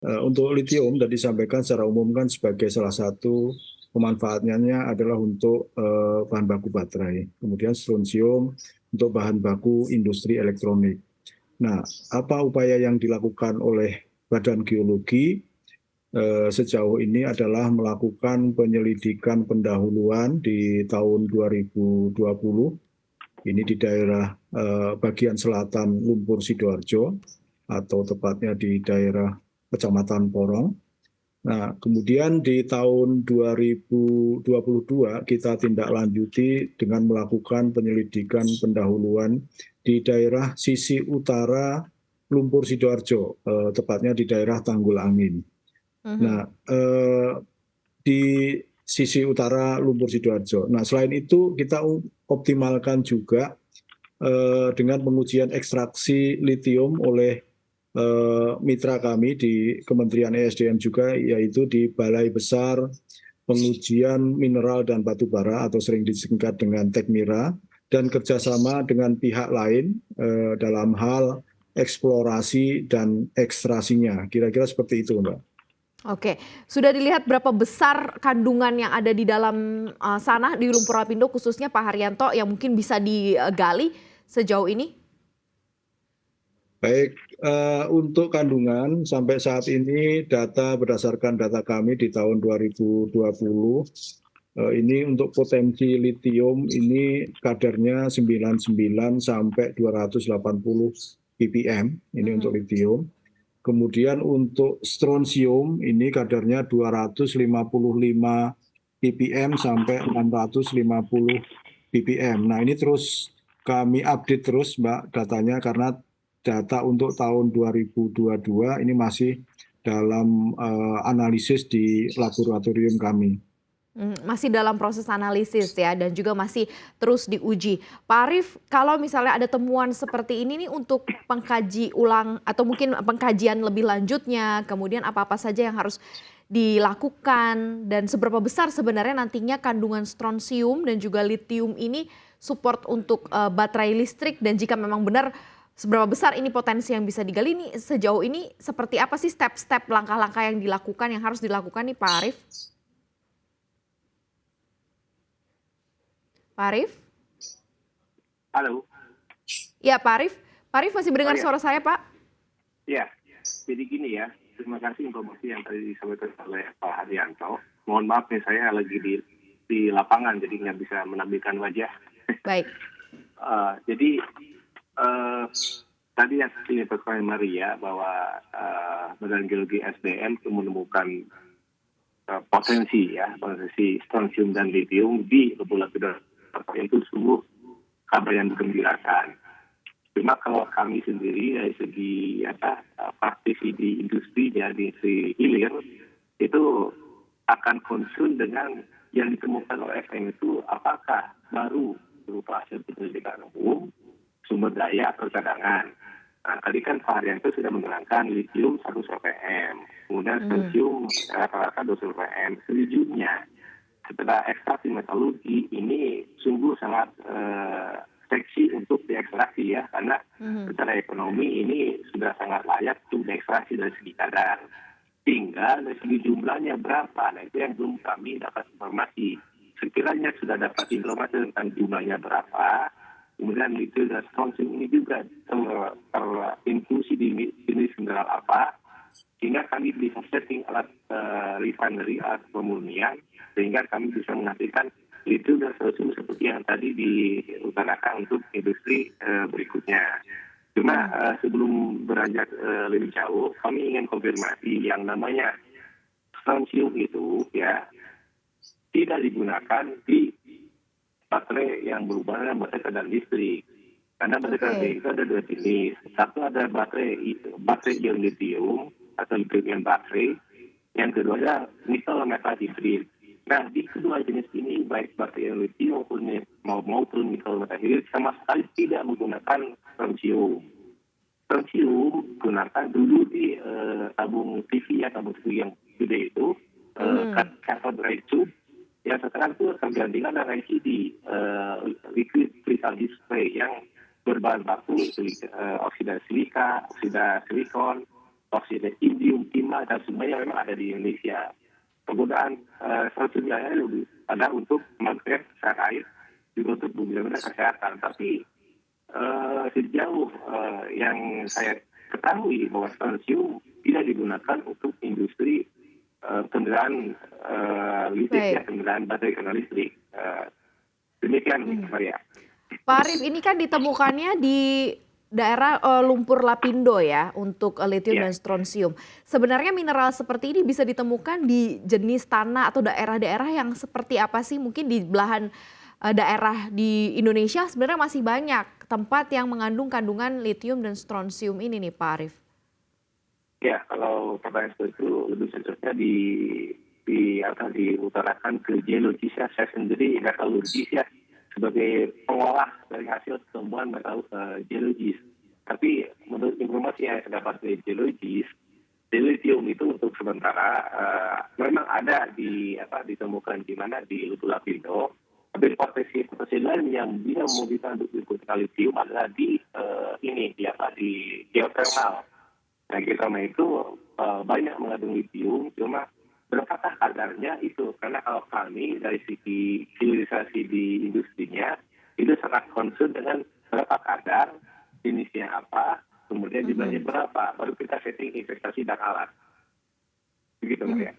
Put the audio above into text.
Untuk litium tadi disampaikan secara umum kan sebagai salah satu pemanfaatnya adalah untuk bahan baku baterai. Kemudian strontium untuk bahan baku industri elektronik. Nah, apa upaya yang dilakukan oleh Badan Geologi sejauh ini adalah melakukan penyelidikan pendahuluan di tahun 2020. Ini di daerah bagian selatan Lumpur Sidoarjo atau tepatnya di daerah Kecamatan Porong. Nah, kemudian di tahun 2022 kita tindak lanjuti dengan melakukan penyelidikan pendahuluan di daerah sisi utara Lumpur Sidoarjo, tepatnya di daerah Tanggul Angin. Mhm. Nah, di sisi utara Lumpur Sidoarjo. Nah, selain itu kita optimalkan juga dengan pengujian ekstraksi litium oleh mitra kami di Kementerian ESDM juga, yaitu di Balai Besar Pengujian Mineral dan Batu Bara atau sering disingkat dengan Tekmira, dan kerjasama dengan pihak lain dalam hal eksplorasi dan ekstrasinya. Kira-kira seperti itu, Mbak. Oke, sudah dilihat berapa besar kandungan yang ada di dalam sana di Lumpur Lapindo khususnya Pak Haryanto yang mungkin bisa digali sejauh ini? Baik, untuk kandungan sampai saat ini berdasarkan data kami di tahun 2020, ini untuk potensi litium ini kadarnya 99 sampai 280 ppm, ini untuk Mhm. litium. Kemudian untuk strontium ini kadarnya 255 ppm sampai 650 ppm. Nah, ini terus kami update terus, Mbak, datanya, karena data untuk tahun 2022 ini masih dalam analisis di laboratorium kami. Masih dalam proses analisis ya dan juga masih terus diuji. Pak Arief, kalau misalnya ada temuan seperti ini nih untuk pengkaji ulang atau mungkin pengkajian lebih lanjutnya, kemudian apa-apa saja yang harus dilakukan dan seberapa besar sebenarnya nantinya kandungan strontium dan juga litium ini support untuk baterai listrik, dan jika memang benar seberapa besar ini potensi yang bisa digali, ini sejauh ini seperti apa sih step-step langkah-langkah yang dilakukan yang harus dilakukan nih Pak Arief? Pak Arief? Halo. Ya, Pak Arief. Pak Arief masih Oh mendengar ya, suara saya, Pak? ya. Jadi gini ya, terima kasih informasi yang tadi disampaikan oleh Pak Haryanto. Mohon maaf nih, saya lagi di lapangan, jadi nggak bisa menampilkan wajah. Baik. Jadi tadi yang disampaikan Maria bahwa Badan Geologi SDM itu menemukan potensi strontium dan litium di Lumpur Lapindo. Itu sungguh kabar yang menggembirakan. Cuma kalau kami sendiri dari segi praktisi di industri dan di industri hilir itu akan concern dengan yang ditemukan oleh FM itu apakah baru berupa hasil penyelidikan umum, sumber daya atau cadangan. Nah, tadi kan Pak Haryanto sudah menerangkan litium 100 ppm, kemudian strontium rata-rata 200 ppm. Sejujurnya setelah ekstraksi metalurgi ini sungguh sangat seksi untuk diekstraksi ya, karena secara ekonomi ini sudah sangat layak untuk diekstraksi dari segi kadar. Tinggal dari segi jumlahnya berapa, nah itu yang belum kami dapat informasi. Sekiranya sudah dapat informasi tentang jumlahnya berapa, kemudian itu dan strontium ini juga terinklusi di jenis mineral apa, sehingga kami bisa setting alat refinery, alat pemurnian, sehingga kami bisa menghasilkan itu dan strontium seperti yang tadi diutarakan untuk industri berikutnya. Cuma sebelum beranjak lebih jauh, kami ingin konfirmasi yang namanya strontium itu ya tidak digunakan di baterai yang berhubungan dengan baterai kendaraan listrik. Karena baterai kendaraan listrik itu ada dua jenis. Satu ada baterai ion litium atau lithium baterai. Yang kedua ada nikel metal hidrid. Nah, di kedua jenis ini, baik baterai ion litium maupun nikel metal hidrid, sama sekali tidak menggunakan strontium. Strontium gunakan dulu di tabung TV atau tabung TV yang gede itu, cathode ray tube, yang sekarang itu tergantikan dengan LCD, liquid crystal display, yang berbahan baku oksida silika, oksida silikon, boksit, indium, timah, dan semuanya memang ada di Indonesia. Penggunaan strontium yang lebih ada untuk pemakaian secara air, juga untuk benar-benar kesehatan. Tapi sejauh yang saya ketahui bahwa strontium tidak digunakan untuk industri kendaraan listrik, ya, Baik. kendaraan baterai kendaraan listrik. Demikian, Hmm. Maria. Pak Arief, ini kan ditemukannya di daerah lumpur Lapindo ya untuk litium Ya. dan strontium. Sebenarnya mineral seperti ini bisa ditemukan di jenis tanah atau daerah-daerah yang seperti apa sih? Mungkin di belahan daerah di Indonesia sebenarnya masih banyak tempat yang mengandung kandungan litium dan strontium ini nih Pak Arief. Ya, kalau pertanyaan seperti itu lebih cocoknya diutarakan ke geologis ya. Saya sendiri metalurgis ya, sebagai pengolah dari hasil temuan geologis. Tapi menurut informasi yang saya dapat dari geologis, lithium itu untuk sementara memang ada ditemukan di mana di Lubuk Lapindo. Tapi potensi lain yang bisa memungkinkan untuk digunakan lithium adalah di geothermal. Nah, geothermal itu banyak mengandung lithium, cuma berapakah kadarnya itu? Karena kalau kami dari segi hilirisasi di industrinya itu sangat concern dengan berapa kadar, jenisnya apa, kemudian jumlahnya berapa, baru kita setting investasi dan alat. Begitu, Mas ya.